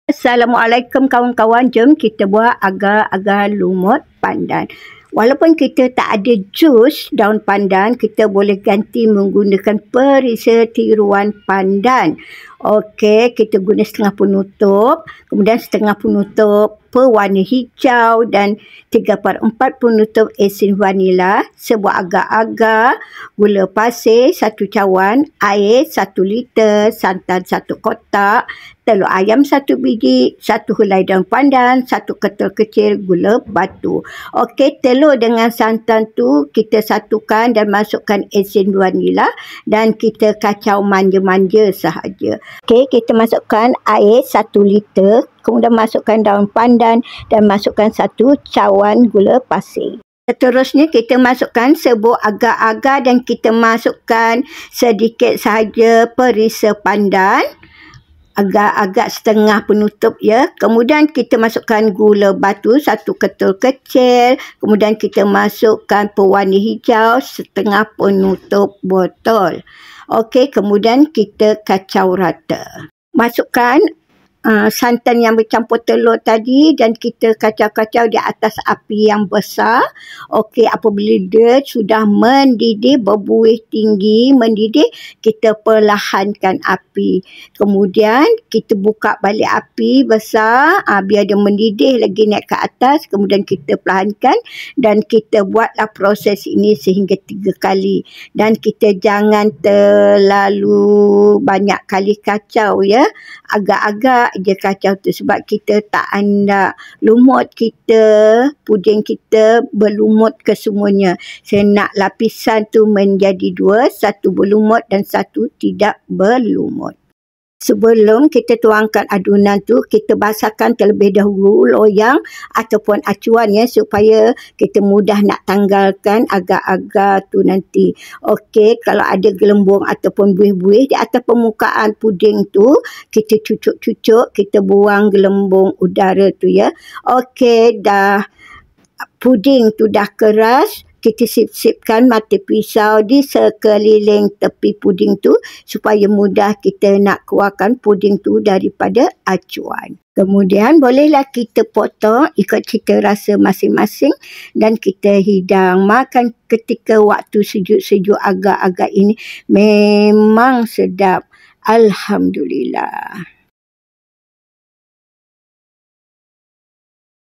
Assalamualaikum kawan-kawan, jom kita buat agar-agar lumut pandan. Walaupun kita tak ada jus daun pandan, kita boleh ganti menggunakan perisa tiruan pandan. Okey, kita guna setengah penutup, kemudian setengah penutup pewarna hijau dan 3/4 penutup esen vanila, sebuah agar-agar, gula pasir 1 cawan, air 1 liter, santan 1 kotak, telur ayam 1 biji, 1 helai daun pandan, 1 ketul kecil gula batu. Okey, telur dengan santan tu kita satukan dan masukkan esen vanila dan kita kacau manja-manja sahaja. Okey, kita masukkan air 1 liter, kemudian masukkan daun pandan dan masukkan 1 cawan gula pasir. Seterusnya kita masukkan serbuk agar-agar dan kita masukkan sedikit sahaja perisa pandan. Agak-agak setengah penutup ya. Kemudian kita masukkan gula batu 1 ketul kecil. Kemudian kita masukkan pewarna hijau setengah penutup botol. Okey, kemudian kita kacau rata. Masukkan santan yang bercampur telur tadi dan kita kacau-kacau di atas api yang besar. Okey, apabila dia sudah mendidih, berbuih tinggi, mendidih, kita perlahankan api. Kemudian kita buka balik api besar, biar dia mendidih lagi naik ke atas. Kemudian kita perlahankan dan kita buatlah proses ini sehingga 3 kali. Dan kita jangan terlalu banyak kali kacau ya. Agak-agak je kacau tu sebab kita tak hendak lumut kita, puding kita berlumut ke semuanya. Saya nak lapisan tu menjadi 2, 1 berlumut dan 1 tidak berlumut. Sebelum kita tuangkan adunan tu, kita basahkan terlebih dahulu loyang ataupun acuan ya, supaya kita mudah nak tanggalkan agar-agar tu nanti. Okey, kalau ada gelembung ataupun buih-buih di atas permukaan puding tu, kita cucuk-cucuk, kita buang gelembung udara tu ya. Okey, dah puding tu dah keras. Kita sip-sipkan mata pisau di sekeliling tepi puding tu supaya mudah kita nak keluarkan puding tu daripada acuan. Kemudian bolehlah kita potong ikut cita rasa masing-masing dan kita hidang. Makan ketika waktu sejuk-sejuk agak-agak ini memang sedap. Alhamdulillah.